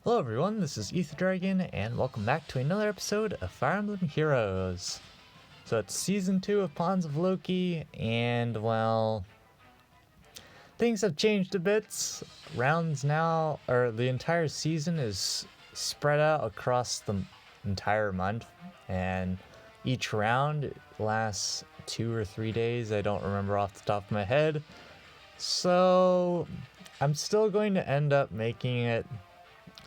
Hello everyone, this is Ether Dragon, and welcome back to another episode of Fire Emblem Heroes. So it's Season 2 of Pawns of Loki, and well, things have changed a bit. Rounds now, or the entire season is spread out across the entire month, and each round lasts 2 or 3 days, I don't remember off the top of my head. So I'm still going to end up making it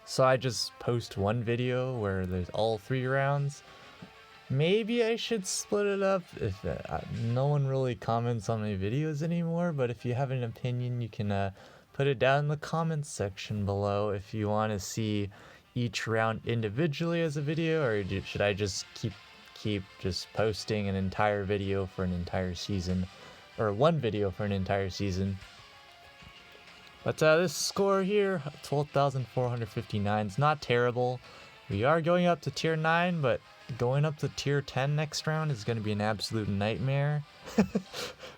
so I just post one video where there's all 3 rounds. Maybe I should split it up if no one really comments on my videos anymore, but if you have an opinion, you can put it down in the comments section below if you want to see each round individually as a video, or should I just keep just posting an entire video for an entire season, or one video for an entire season. But this score here, 12,459, is not terrible. We are going up to tier 9, but going up to tier 10 next round is going to be an absolute nightmare.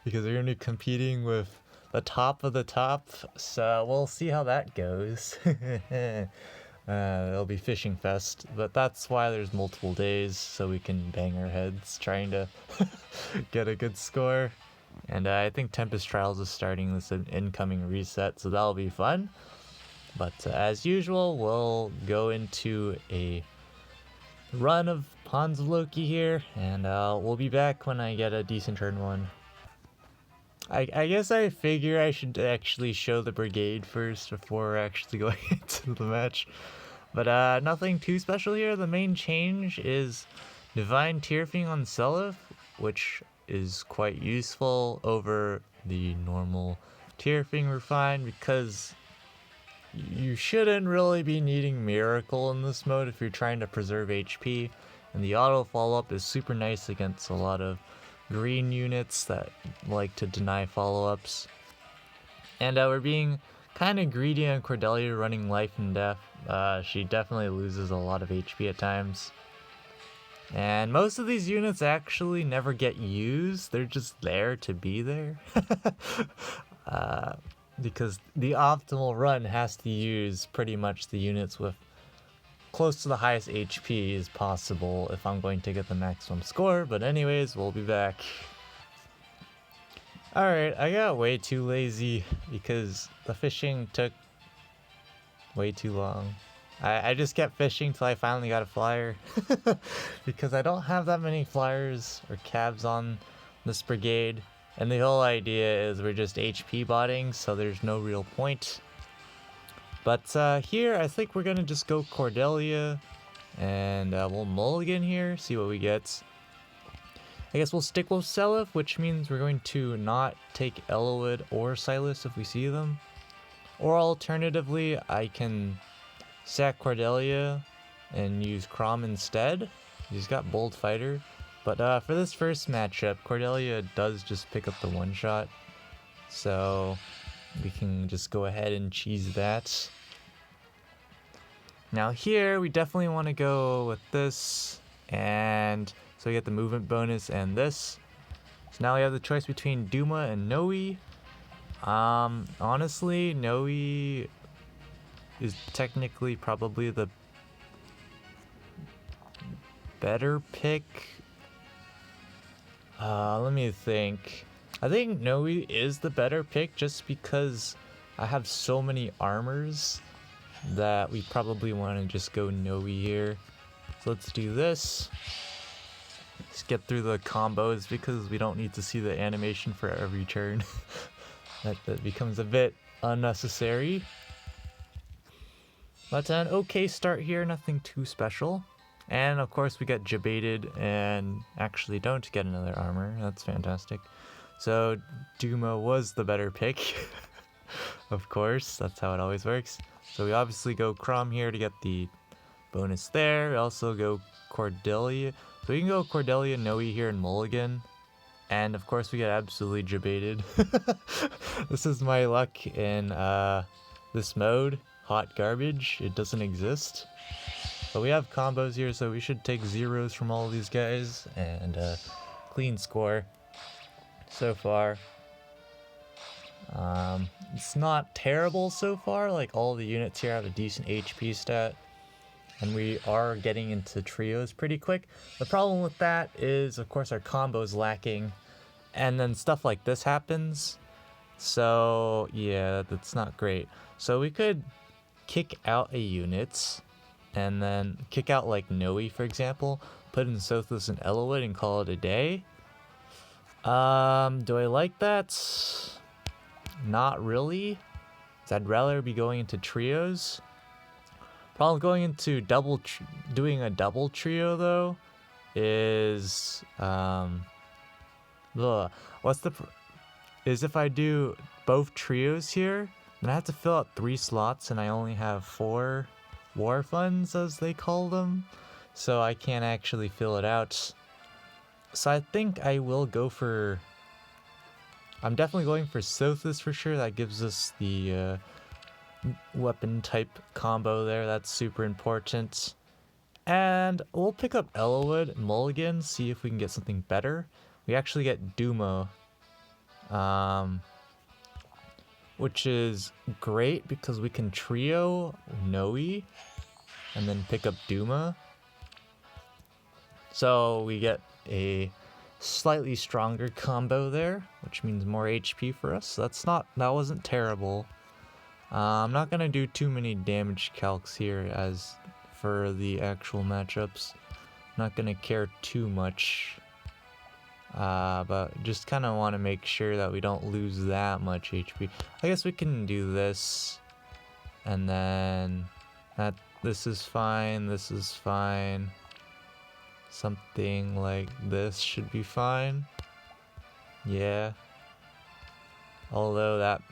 Because we're going to be competing with the top of the top, so we'll see how that goes. It'll be fishing fest, but that's why there's multiple days, so we can bang our heads trying to get a good score. And I think Tempest Trials is starting this incoming reset, so that'll be fun. But as usual, we'll go into a run of Pawns of Loki here, and we'll be back when I get a decent turn 1. I guess I figure I should actually show the brigade first before actually going into the match. But nothing too special here. The main change is Divine Tearfing on Seliph, which is quite useful over the normal Tearfing Refine, because you shouldn't really be needing Miracle in this mode if you're trying to preserve HP, and the auto follow-up is super nice against a lot of green units that like to deny follow-ups. And we're being kind of greedy on Cordelia running Life and Death. She definitely loses a lot of HP at times. And most of these units actually never get used, they're just there to be there. Because the optimal run has to use pretty much the units with close to the highest HP as possible if I'm going to get the maximum score. But anyways, we'll be back. Alright, I got way too lazy because the fishing took way too long. I just kept fishing till I finally got a flyer. Because I don't have that many flyers or cabs on this brigade. And the whole idea is we're just HP botting, so there's no real point. But here, I think we're going to just go Cordelia. And we'll mulligan here, see what we get. I guess we'll stick with Seliph, which means we're going to not take Eloid or Silas if we see them. Or alternatively, I can sack Cordelia and use Chrom instead. He's got Bold Fighter. But for this first matchup, Cordelia does just pick up the one-shot. So we can just go ahead and cheese that. Now here, we definitely want to go with this. And so we get the movement bonus and this. So now we have the choice between Duma and Noe. Honestly, Noe is technically probably the better pick. Let me think. I think Noe is the better pick just because I have so many armors that we probably want to just go Noe here. So let's do this. Let's get through the combos because we don't need to see the animation for every turn. that becomes a bit unnecessary. But an okay start here, nothing too special. And of course we get jebaited and actually don't get another armor. That's fantastic. So Duma was the better pick. Of course, that's how it always works. So we obviously go Chrom here to get the bonus there. We also go Cordelia. So we can go Cordelia, Noe here and mulligan. And of course we get absolutely jebaited. This is my luck in this mode. Hot garbage. It doesn't exist. But we have combos here, so we should take zeros from all of these guys, and clean score so far. It's not terrible so far, like all the units here have a decent HP stat. And we are getting into trios pretty quick. The problem with that is, of course, our combo is lacking. And then stuff like this happens. So, yeah, that's not great. So we could kick out a unit. And then kick out, like, Noe, for example. Put in Sothis and Elowood and call it a day. Do I like that? Not really. 'Cause I'd rather be going into trios. Problem going into doing a double trio though is is if I do both trios here, then I have to fill out 3 slots and I only have 4 war funds, as they call them, so I can't actually fill it out. So I think I will go for, I'm definitely going for Sothis for sure. That gives us the weapon type combo there. That's super important. And we'll pick up Elowood, Mulligan, see if we can get something better. We actually get Duma, which is great because we can trio Noe and then pick up Duma. So we get a slightly stronger combo there, which means more HP for us. So that wasn't terrible. I'm not gonna do too many damage calcs here as for the actual matchups. Not gonna care too much, but just kind of want to make sure that we don't lose that much HP. I guess we can do this, and then this is fine. This is fine. Something like this should be fine. Yeah. Although that.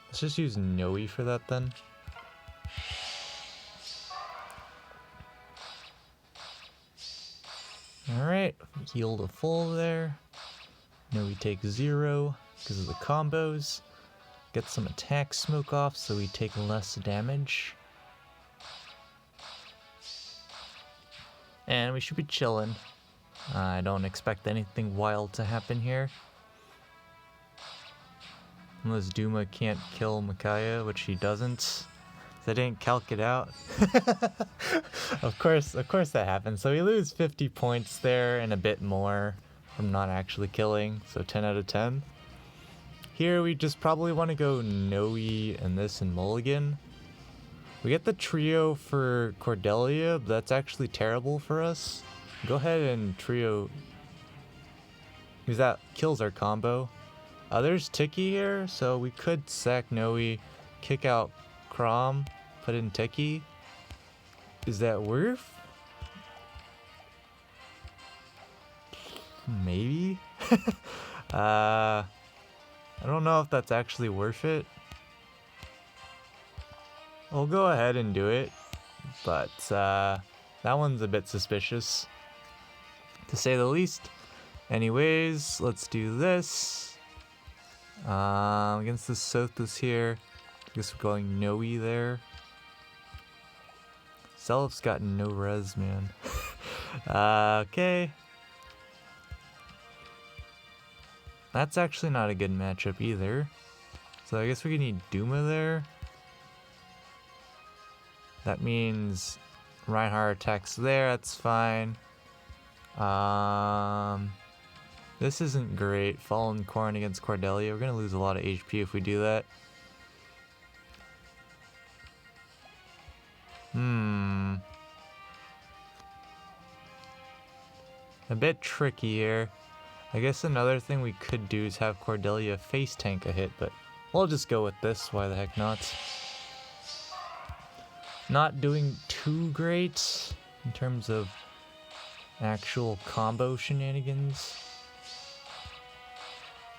Let's just use Noe for that then. Alright, heal to full there. Noe takes 0 because of the combos. Get some attack smoke off so we take less damage. And we should be chilling. I don't expect anything wild to happen here. Unless Duma can't kill Micaiah, which he doesn't. I didn't calc it out. Of course that happens. So we lose 50 points there and a bit more from not actually killing. So 10 out of 10. Here we just probably want to go Noe and this and Mulligan. We get the trio for Cordelia, but that's actually terrible for us. Go ahead and trio, because that kills our combo. There's Tiki here, so we could sack Noe, kick out Crom, put in Tiki. Is that worth? Maybe? I don't know if that's actually worth it. We'll go ahead and do it, but that one's a bit suspicious, to say the least. Anyways, let's do this. Against the Sothis here, I guess we're going Noe there. Self's got no res, man. Okay. That's actually not a good matchup either. So I guess we need Duma there. That means Reinhardt attacks there, that's fine. This isn't great. Fallen Corn against Cordelia. We're gonna lose a lot of HP if we do that. A bit tricky here. I guess another thing we could do is have Cordelia face tank a hit, but we'll just go with this. Why the heck not? Not doing too great in terms of actual combo shenanigans.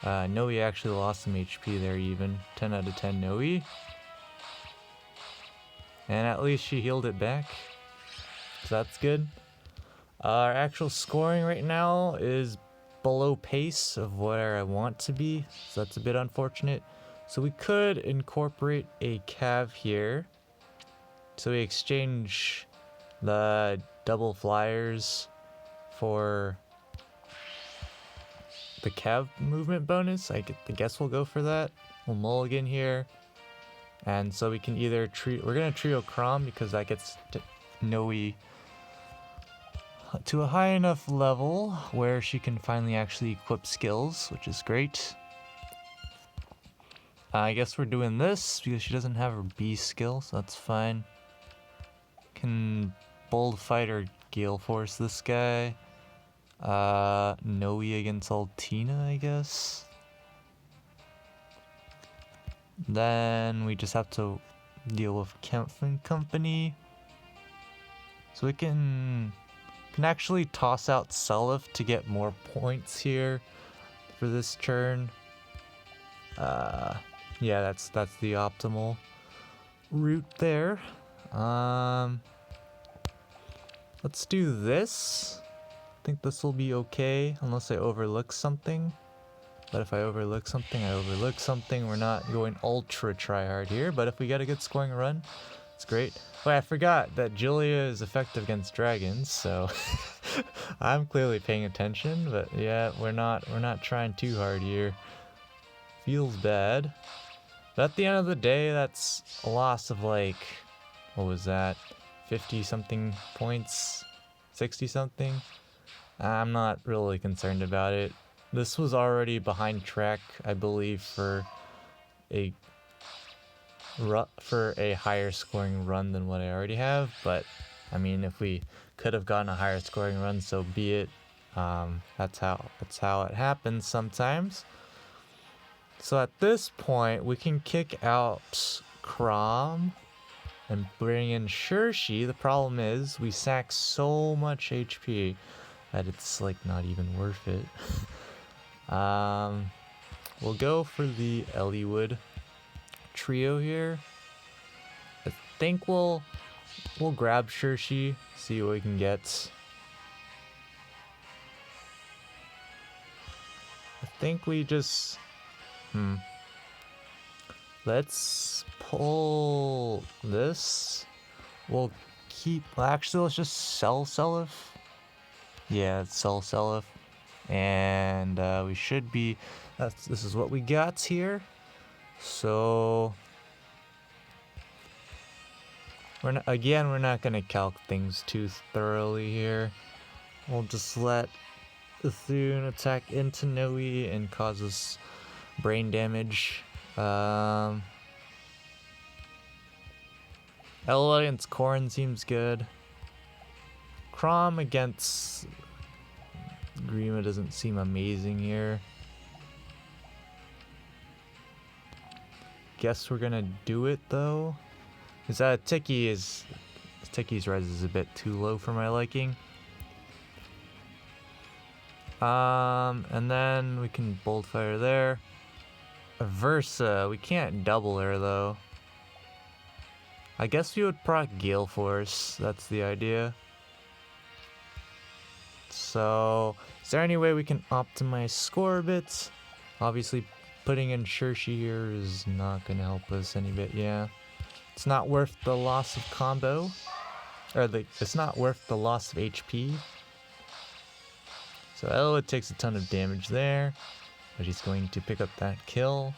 Noe actually lost some HP there even. 10 out of 10 Noe. And at least she healed it back. So that's good. Our actual scoring right now is below pace of where I want to be. So that's a bit unfortunate. So we could incorporate a cav here. So we exchange the double flyers for the Cav movement bonus. I guess we'll go for that. We'll mulligan here. And so we can either we're gonna trio Chrom because that gets Noe to a high enough level where she can finally actually equip skills, which is great. I guess we're doing this because she doesn't have her B skill, so that's fine. Can Bold Fight or Gale Force this guy. Noe against Altina, I guess. Then we just have to deal with Kempf and company. So we can actually toss out Seliph to get more points here for this turn. Yeah, that's the optimal route there. Let's do this. I think this will be okay unless I overlook something. But if I overlook something, I overlook something. We're not going ultra tryhard here, but if we get a good scoring run, it's great. Wait, I forgot that Julia is effective against dragons, so I'm clearly paying attention, but yeah, we're not trying too hard here. Feels bad. But at the end of the day, that's a loss of like, what was that? 50 something points, 60 something. I'm not really concerned about it. This was already behind track, I believe, for a higher scoring run than what I already have. But I mean, if we could have gotten a higher scoring run, so be it. That's how it happens sometimes. So at this point, we can kick out Chrom and bring in Shershi. The problem is we sack so much HP that it's like not even worth it. We'll go for the Eliwood trio here. I think we'll grab Shershi, see what we can get. I think we just let's pull this. We'll actually let's just sell Seliph. Yeah, let's sell Seliph. And we should be, this is what we got here. So we're not gonna calc things too thoroughly here. We'll just let Thune attack into Noe and cause us brain damage. Elo against Corrin seems good. Chrom against Grima doesn't seem amazing here. Guess we're gonna do it though. Because Tiki's res is a bit too low for my liking. And then we can Bold Fire there. Versa, we can't double her though. I guess we would proc Gale Force, that's the idea. So, is there any way we can optimize score a bit? Obviously, putting in Shershi here is not going to help us any bit, yeah. It's not worth the loss of combo. It's not worth the loss of HP. So Eliwood takes a ton of damage there, but he's going to pick up that kill.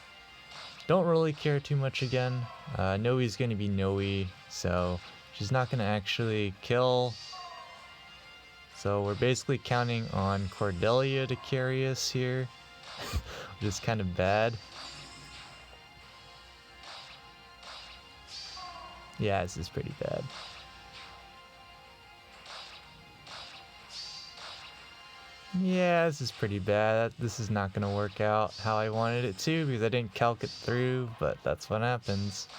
Don't really care too much again. Noe's going to be Noe, so she's not going to actually kill. So we're basically counting on Cordelia to carry us here, which is kind of bad. Yeah, this is pretty bad. Yeah, this is pretty bad. This is not going to work out how I wanted it to because I didn't calc it through, but that's what happens.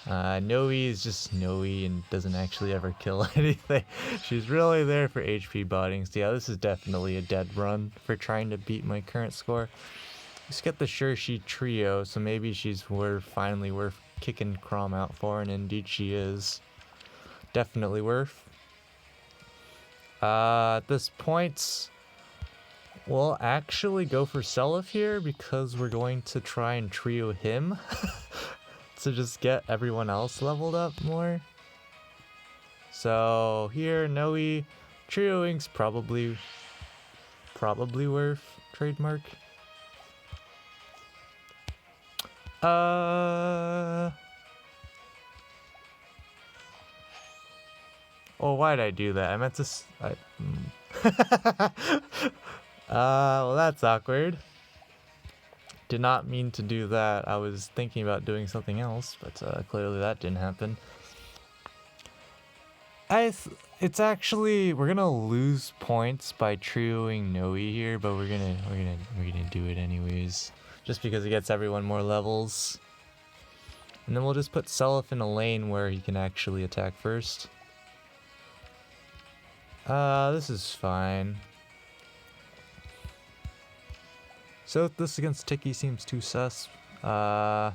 Noe is just Noe and doesn't actually ever kill anything. She's really there for HP botting. So yeah, this is definitely a dead run for trying to beat my current score. Let's get the Shershi trio, so maybe she's finally worth kicking Chrom out for, and indeed she is. Definitely worth. At this point, we'll actually go for Seliph here because we're going to try and trio him. To just get everyone else leveled up more. So here, Noe, trioing's probably worth. trademark. Oh, why'd I do that? I meant to well, that's awkward. Did not mean to do that. I was thinking about doing something else, but clearly that didn't happen. It's actually, we're gonna lose points by trioing Noe here, but we're gonna do it anyways, just because it gets everyone more levels. And then we'll just put Seliph in a lane where he can actually attack first. This is fine. Sothis against Tiki seems too sus. Sothis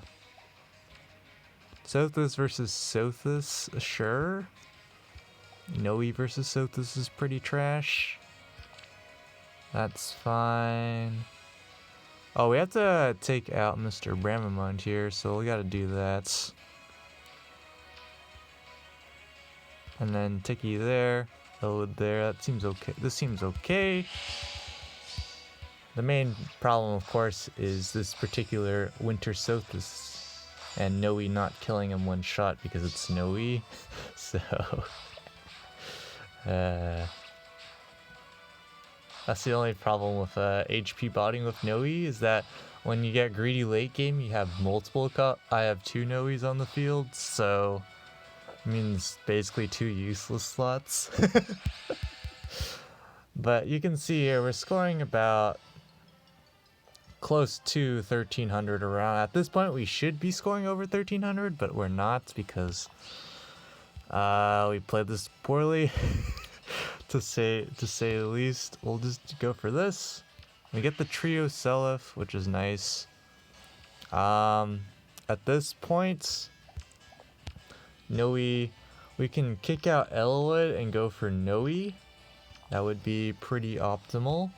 versus Sothis, sure. Noe versus Sothis is pretty trash. That's fine. Oh, we have to take out Mr. Bramamond here, so we gotta do that. And then Tiki there, Elwood there, that seems okay. This seems okay. The main problem, of course, is this particular Winter Sothis and Noe not killing him one shot because it's Noe. So, that's the only problem with HP botting with Noe, is that when you get greedy late game, you have multiple I have 2 Noes on the field, so it means basically 2 useless slots. But you can see here, we're scoring about close to 1300 around. At this point, we should be scoring over 1300, but we're not because we played this poorly. to say the least. We'll just go for this. We get the trio Seliph, which is nice. At this point, Noe, we can kick out Elwood and go for Noe. That would be pretty optimal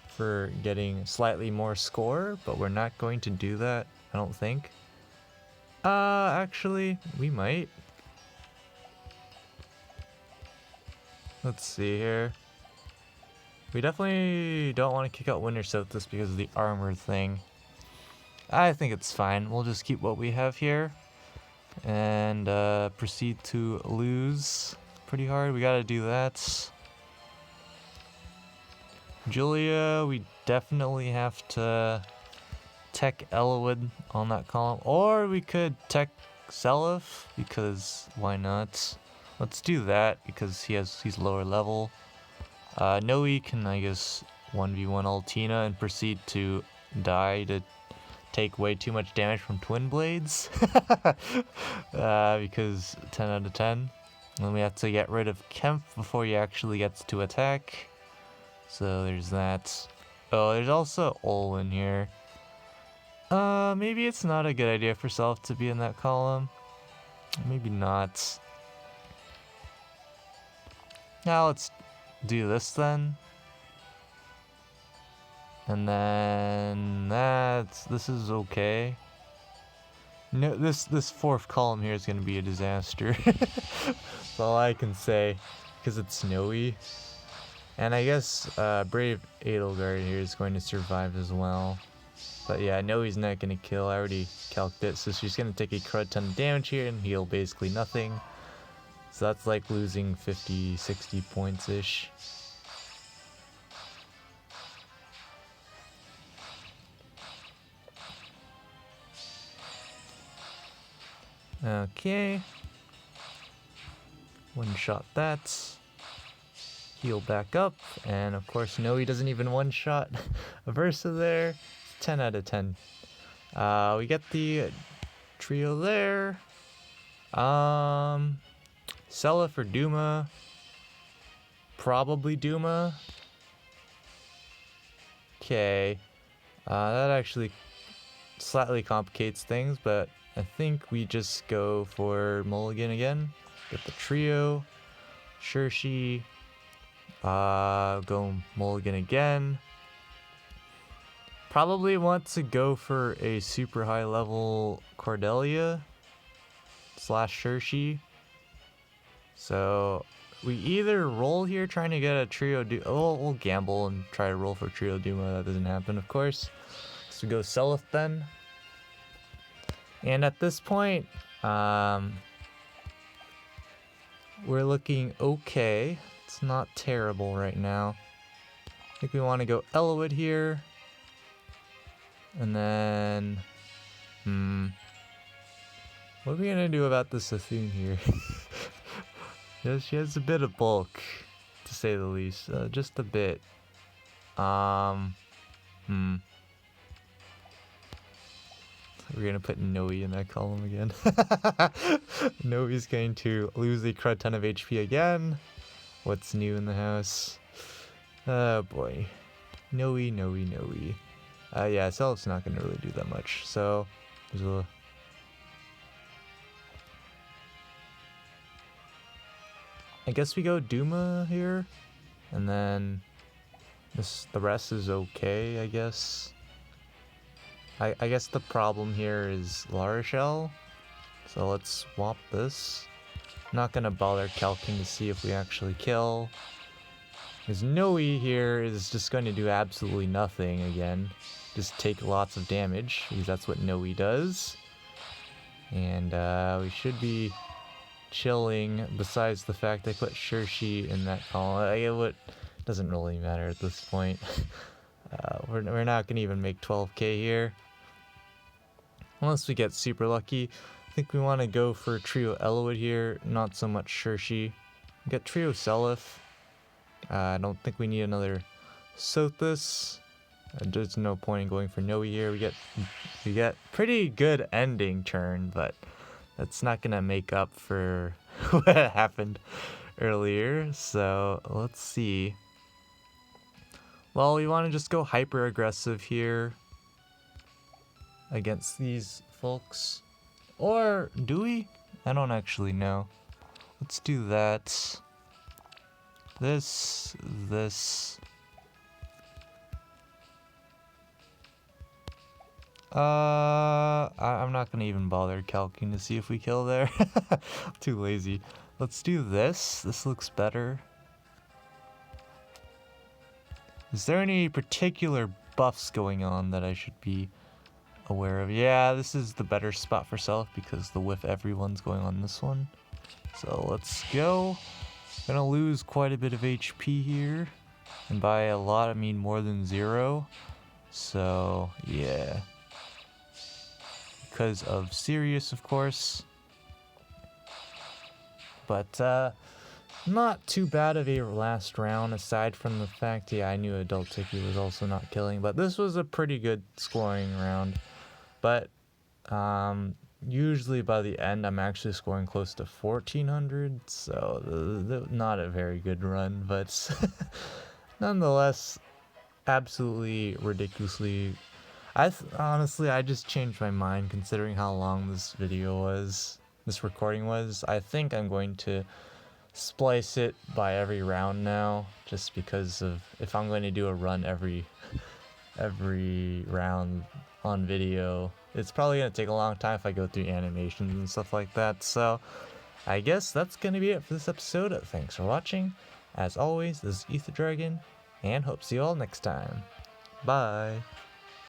for getting slightly more score, but we're not going to do that, I don't think. Actually, we might. Let's see here. We definitely don't want to kick out Winter Sothis because of the armor thing. I think it's fine. We'll just keep what we have here and proceed to lose pretty hard. We gotta do that. Julia, we definitely have to tech Elwood on that column, or we could tech Seliph because why not? Let's do that because he's lower level. Noe can, I guess, 1v1 Altina and proceed to die to take way too much damage from Twin Blades. Because 10 out of 10. And then we have to get rid of Kemp before he actually gets to attack. So there's that. Oh, there's also Olwen here. Maybe it's not a good idea for Seliph to be in that column. Maybe not. Now let's do this then. And then this is okay. No, this fourth column here is gonna be a disaster. That's all I can say, because it's snowy. And I guess Brave Edelgard here is going to survive as well. But yeah, I know he's not gonna kill. I already calced it, so she's gonna take a crud ton of damage here and heal basically nothing. So that's like losing 50, 60 points-ish. Okay. One-shot that. Heal back up. And of course, no, he doesn't even one-shot a Versa there. 10 out of 10. We get the trio there. Seliph or Duma. Probably Duma. Okay. That actually slightly complicates things, but I think we just go for Mulligan again. Get the trio. Shershi. Go Mulligan again. Probably want to go for a super high level Cordelia / Shershi. So we either roll here trying to get a trio we'll gamble and try to roll for trio Duma. That doesn't happen, of course. So we go Selith then. And at this point, we're looking okay. It's not terrible right now. I think we want to go Eloid here. And then... what are we going to do about this Athene here? Yes, she has a bit of bulk, to say the least. Just a bit. We're gonna put Noe in that column again. Noe's going to lose a crud ton of HP again. What's new in the house? Oh boy. Noe. Yeah, Self's not gonna really do that much. So, there's a... I guess we go Duma here. And then the rest is okay, I guess. I guess the problem here is La Rochelle, so let's swap this. Not gonna bother calcing to see if we actually kill. Because Noe here is just going to do absolutely nothing again. Just take lots of damage, because that's what Noe does. And we should be chilling, besides the fact I put Shirshi in that column. It doesn't really matter at this point. We're not gonna even make 12k here. Unless we get super lucky. I think we want to go for Trio Eloid here, not so much Shirshi. Get Trio Selith. I don't think we need another Sothis. There's no point in going for Noe here. We get pretty good ending turn, but that's not gonna make up for what happened earlier. So let's see. Well, we want to just go hyper aggressive here against these folks. Or do we? I don't actually know. Let's do that. This. I'm not gonna even bother calculating to see if we kill there. Too lazy. Let's do this. This looks better. Is there any particular buffs going on that I should be aware of? Yeah, this is the better spot for Self because the whiff everyone's going on this one. So let's go. Gonna lose quite a bit of HP here. And by a lot, I mean more than 0. So, yeah. Because of Sirius, of course. But, not too bad of a last round, aside from the fact, yeah, I knew Adult Tiki was also not killing. But this was a pretty good scoring round. But, usually by the end, I'm actually scoring close to 1400. So, not a very good run, but nonetheless, absolutely ridiculously. Honestly, I just changed my mind considering how long this recording was. I think I'm going to splice it by every round now, just because of if I'm going to do a run every round on video, it's probably going to take a long time if I go through animations and stuff like that. So I guess that's going to be it for this episode. Thanks for watching. As always, this is Ether Dragon, and hope to see you all next time. Bye.